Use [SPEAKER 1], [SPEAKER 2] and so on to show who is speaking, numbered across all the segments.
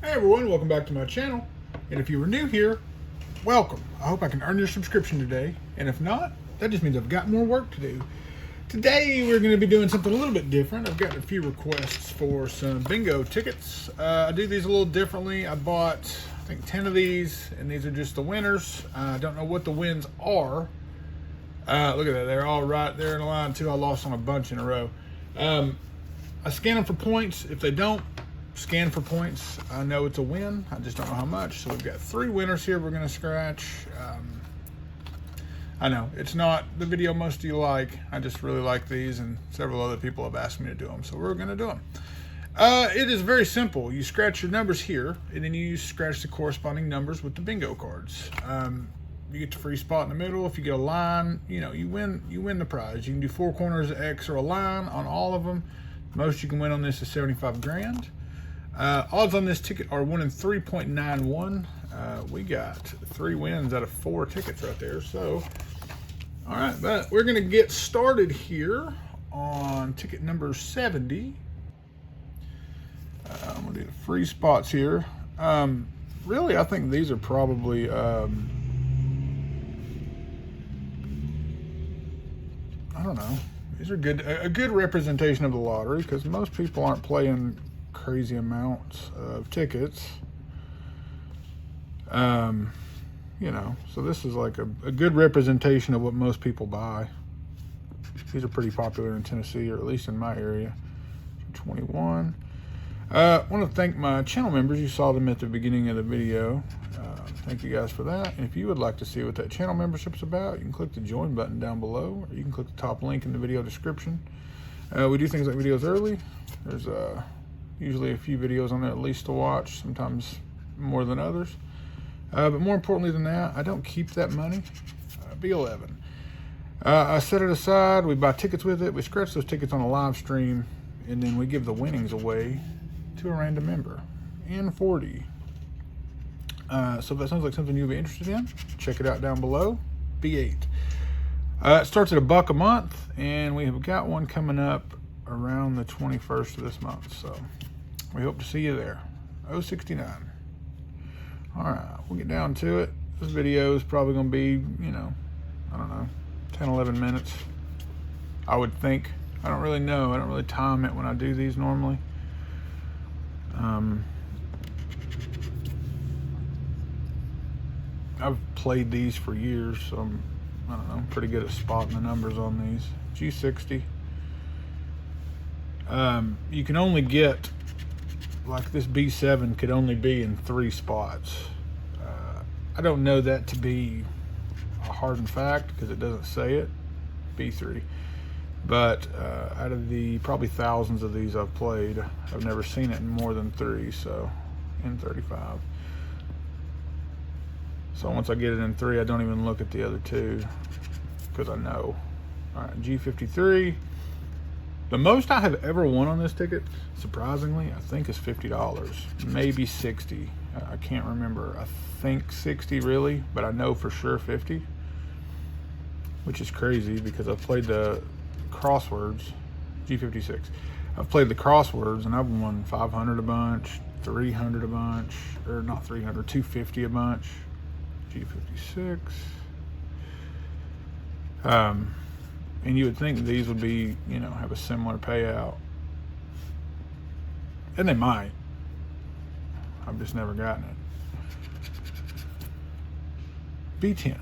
[SPEAKER 1] Hey everyone, welcome back to my channel. And if you were new here, welcome. I hope I can earn your subscription today. And if not, that just means I've got more work to do. Today we're going to be doing something a little bit different. I've gotten a few requests for some bingo tickets. I do these a little differently. I bought, I think, 10 of these, and these are just the winners. I don't know what the wins are. Look at that, they're all right there in a line too. I lost on a bunch in a row. I scan them for points. If they don't scan for points, I know it's a win. I just don't know how much. So we've got 3 winners here we're gonna scratch. I know it's not the video most of you like. I just really like these, and several other people have asked me to do them, so we're gonna do them. It is very simple. You scratch your numbers here, and then you scratch the corresponding numbers with the bingo cards. You get the free spot in the middle. If you get a line, you win the prize. You can do 4 corners, X, or a line on all of them. Most you can win on this is 75 grand. Odds on this ticket are 1 in 3.91. We got 3 wins out of 4 tickets right there. So, all right, but we're gonna get started here on ticket number 70. I'm gonna do the free spots here. Really, I think these are probably I don't know. These are a good representation of the lottery, because most people aren't playing crazy amounts of tickets. So this is like a good representation of what most people buy. These are pretty popular in Tennessee, or at least in my area. 21. I want to thank my channel members. You saw them at the beginning of the video. Thank you guys for that. And if you would like to see what that channel membership is about, you can click the join button down below, or you can click the top link in the video description. We do things like videos early. There's usually a few videos on there at least to watch, sometimes more than others. But more importantly than that, I don't keep that money. B11. I set it aside, we buy tickets with it, we scratch those tickets on a live stream, and then we give the winnings away to a random member. And 40. So if that sounds like something you'll be interested in, check it out down below. B8. It starts at $1 a month, and we have got one coming up around the 21st of this month. So we hope to see you there. 069. All right, we'll get down to it. This video is probably going to be, I don't know, 10, 11 minutes, I would think. I don't really know. I don't really time it when I do these normally. I've played these for years, so I'm pretty good at spotting the numbers on these. G60. You can only get, like this B7 could only be in 3 spots. I don't know that to be a hardened fact, because it doesn't say it. B3. But out of the probably thousands of these I've played, I've never seen it in more than 3, so in 35. So once I get it in 3, I don't even look at the other 2, because I know. All right, G53. The most I have ever won on this ticket, surprisingly, I think is $50, maybe 60. I can't remember. I think 60 really, but I know for sure 50, which is crazy because I've played the crosswords, G56. I've played the crosswords and I've won 500 a bunch, 300 a bunch, or not 300, 250 a bunch. G56. And you would think these would be, have a similar payout. And they might. I've just never gotten it. B10.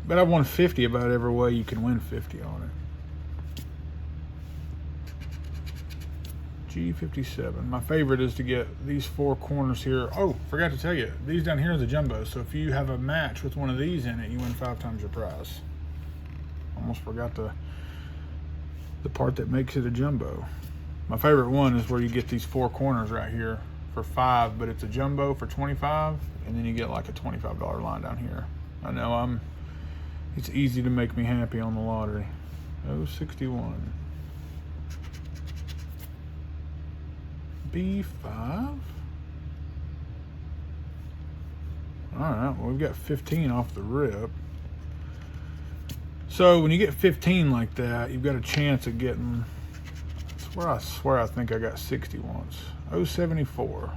[SPEAKER 1] But I've won 50 about every way you can win 50 on it. G57. My favorite is to get these 4 corners here. Oh, forgot to tell you, these down here are the jumbo. So if you have a match with one of these in it, you win 5 times your prize. Almost forgot the part that makes it a jumbo. My favorite one is where you get these 4 corners right here for 5, but it's a jumbo for 25, and then you get like a $25 line down here. I know it's easy to make me happy on the lottery. 061. B5. All right, well, we've got 15 off the rip. So when you get 15 like that, you've got a chance of getting, I swear I think I got 60 once. 074.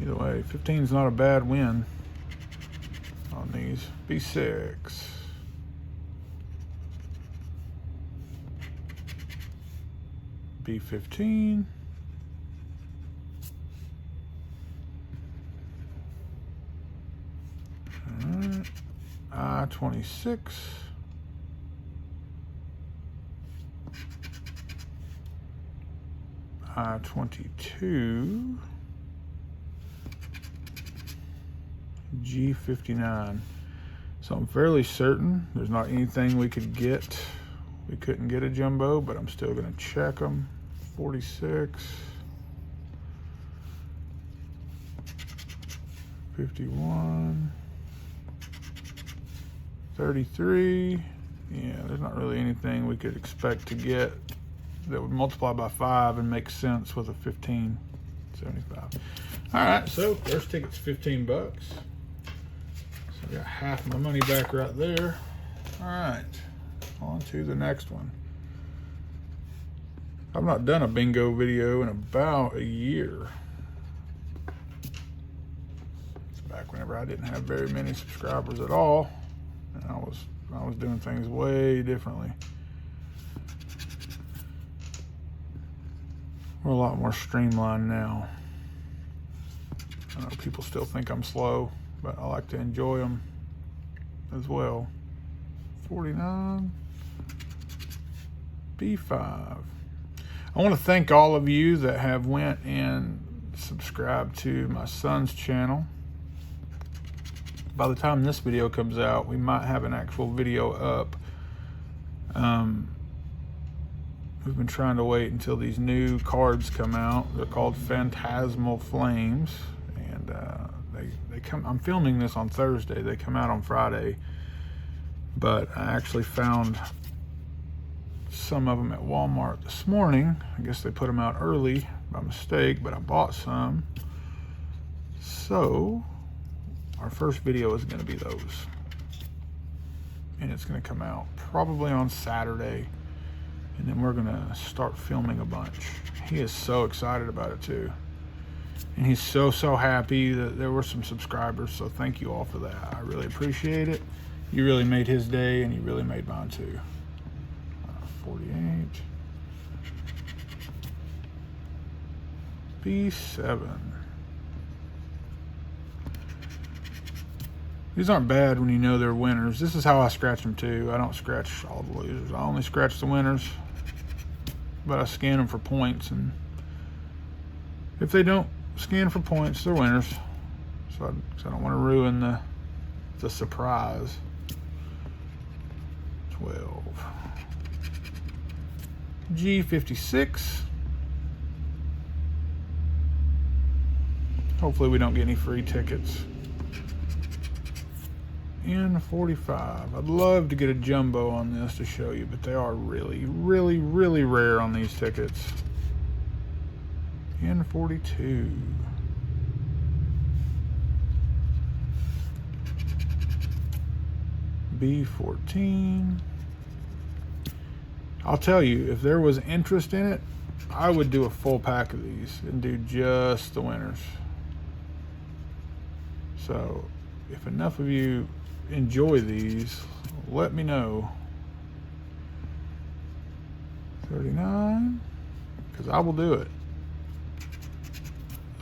[SPEAKER 1] Either way, 15 is not a bad win on these. B6. B15. Alright. I-26. I-22. G59. So I'm fairly certain there's not anything we could get. We couldn't get a jumbo, but I'm still going to check them. 46. 51. 33. Yeah, there's not really anything we could expect to get that would multiply by 5 and make sense with a 1575. All right, so first ticket's 15 bucks. So I got half my money back right there. All right, on to the next one. I've not done a bingo video in about a year. It's back whenever I didn't have very many subscribers at all, and I was doing things way differently. We're a lot more streamlined now. I know people still think I'm slow, but I like to enjoy them as well. 49. B5. I want to thank all of you that have went and subscribed to my son's channel. By the time this video comes out, we might have an actual video up. We've been trying to wait until these new cards come out. They're called Phantasmal Flames, and they come. I'm filming this on Thursday. They come out on Friday, but I actually found some of them at Walmart this morning. I guess they put them out early by mistake, but I bought some. So our first video is going to be those, and it's going to come out probably on Saturday. And then we're gonna start filming a bunch. He is so excited about it too. And he's so happy that there were some subscribers. So thank you all for that. I really appreciate it. You really made his day, and you really made mine too. 48. B7. These aren't bad when you know they're winners. This is how I scratch them too. I don't scratch all the losers. I only scratch the winners. But I scan them for points, and if they don't scan for points, they're winners. So I don't want to ruin the surprise. 12. G56. Hopefully we don't get any free tickets. N45. I'd love to get a jumbo on this to show you, but they are really rare on these tickets. N42. B14. I'll tell you, if there was interest in it, I would do a full pack of these and do just the winners. So if enough of you enjoy these, let me know. 39, because I will do it.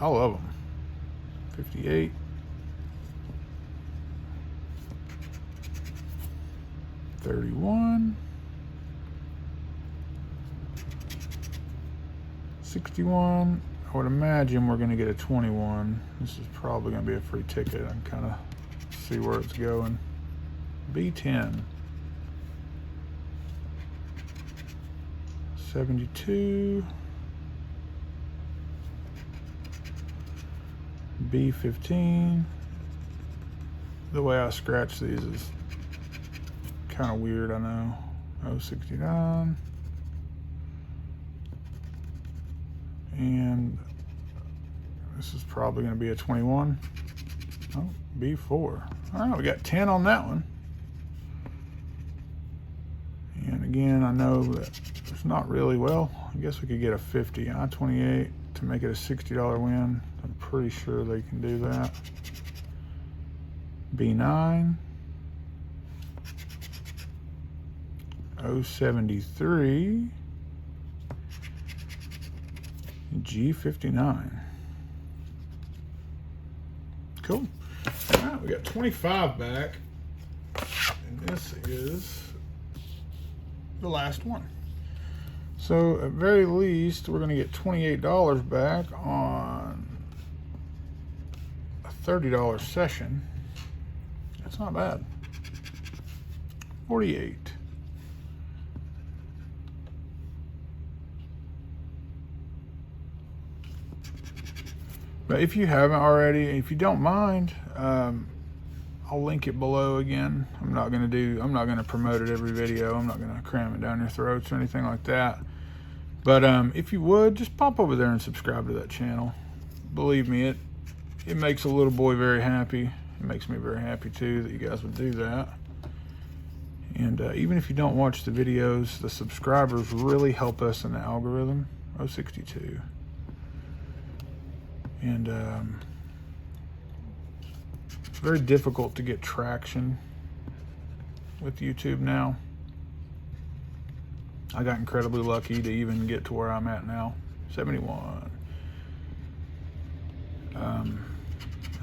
[SPEAKER 1] I love them. 58. 31. 61. I would imagine we're going to get a 21. This is probably going to be a free ticket. I can kind of see where it's going. B10. 72. B15. The way I scratch these is kind of weird, I know. 069. And this is probably going to be a 21. Oh, B4. All right, we got 10 on that one. And again, I know that it's not really, well, I guess we could get a 50. I-28, to make it a $60 win. I'm pretty sure they can do that. B9. 073. G59. Cool. All right, we got 25 back. And this is the last one. So at very least, we're going to get $28 back on a $30 session. That's not bad. 48. But if you haven't already, if you don't mind, I'll link it below again. I'm not gonna promote it every video. I'm not gonna cram it down your throats or anything like that. But if you would, just pop over there and subscribe to that channel. Believe me, it makes a little boy very happy. It makes me very happy too that you guys would do that. And even if you don't watch the videos, the subscribers really help us in the algorithm. 062. And it's very difficult to get traction with YouTube now. I got incredibly lucky to even get to where I'm at now. 71. I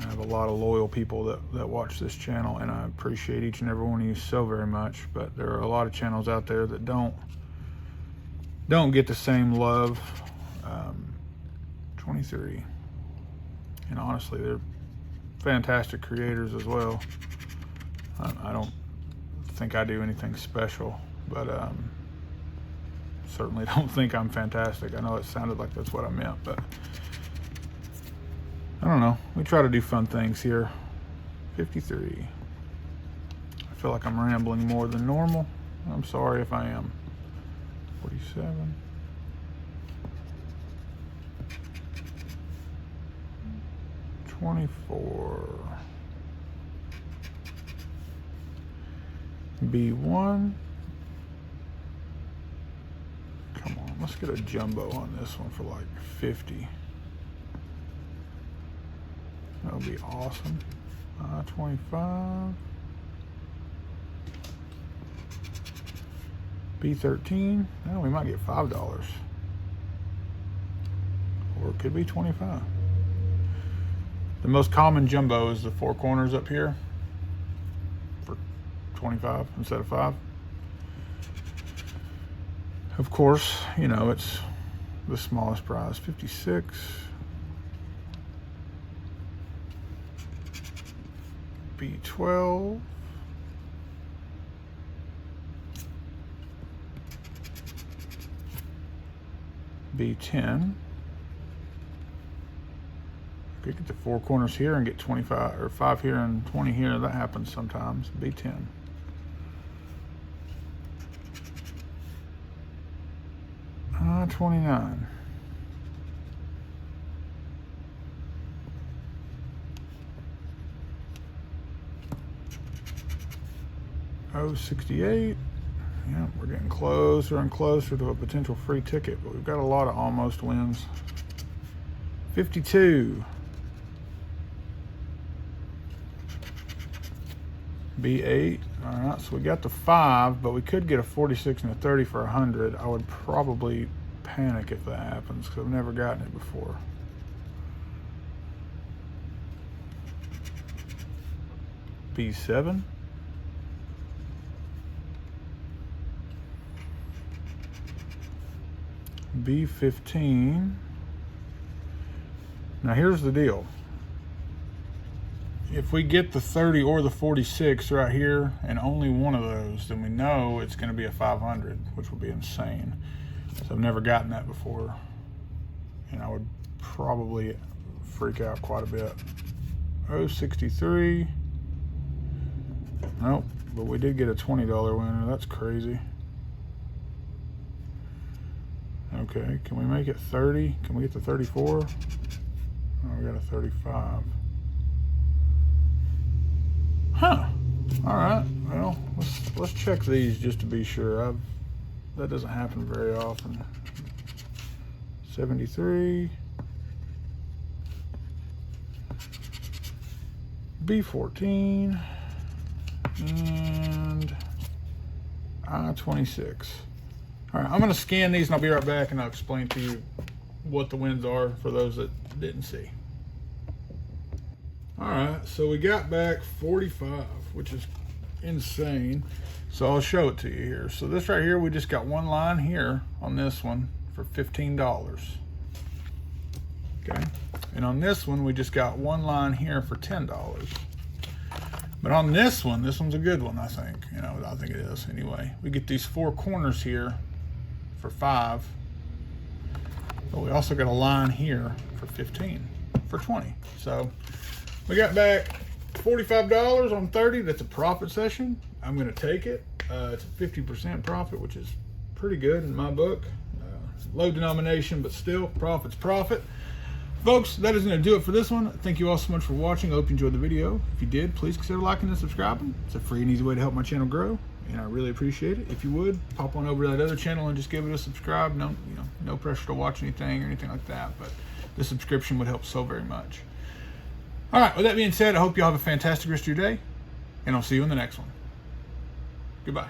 [SPEAKER 1] have a lot of loyal people that watch this channel, and I appreciate each and every one of you so very much. But there are a lot of channels out there that don't get the same love. 23. And honestly, they're fantastic creators as well. I don't think I do anything special, but certainly don't think I'm fantastic. I know it sounded like that's what I meant, but I don't know. We try to do fun things here. 53. I feel like I'm rambling more than normal. I'm sorry if I am. 47. B1. Come on, let's get a jumbo on this one for like 50. That would be awesome. 25. B13. Well, we might get $5. Or it could be 25. The most common jumbo is the 4 corners up here for 25 instead of 5. Of course, you know, it's the smallest prize. 56. B12. B10. Could get the 4 corners here and get 25, or 5 here and 20 here. That happens sometimes. B10. Uh, 29. Oh, 68. Yeah, we're getting closer and closer to a potential free ticket, but we've got a lot of almost wins. 52. B8. All right, so we got the 5, but we could get a 46 and a 30 for 100. I would probably panic if that happens because I've never gotten it before. B7. B15. Now here's the deal. If we get the 30 or the 46 right here and only one of those, then we know it's going to be a 500, which would be insane. So I've never gotten that before, and I would probably freak out quite a bit. 063. Nope, but we did get a $20 winner. That's crazy. Okay, can we make it 30? Can we get to 34? Oh, we got a 35. Huh. All right. Well, let's check these just to be sure. That doesn't happen very often. 73. B14 and I-26. All right, I'm going to scan these and I'll be right back and I'll explain to you what the winds are for those that didn't see. All right, so we got back 45, which is insane. So I'll show it to you here. So this right here, we just got one line here on this one for $15. Okay, and on this one, we just got one line here for $10. But on this one's a good one, I think. You know, I think it is anyway. We get these four corners here for $5. But we also got a line here for $15, for $20. So we got back $45 on 30. That's a profit session. I'm going to take it. It's a 50% profit, which is pretty good in my book. Low denomination, but still, profit's profit. Folks, that is going to do it for this one. Thank you all so much for watching. I hope you enjoyed the video. If you did, please consider liking and subscribing. It's a free and easy way to help my channel grow, and I really appreciate it. If you would, pop on over to that other channel and just give it a subscribe. No, no pressure to watch anything or anything like that, but the subscription would help so very much. All right, with that being said, I hope you all have a fantastic rest of your day, and I'll see you in the next one. Goodbye.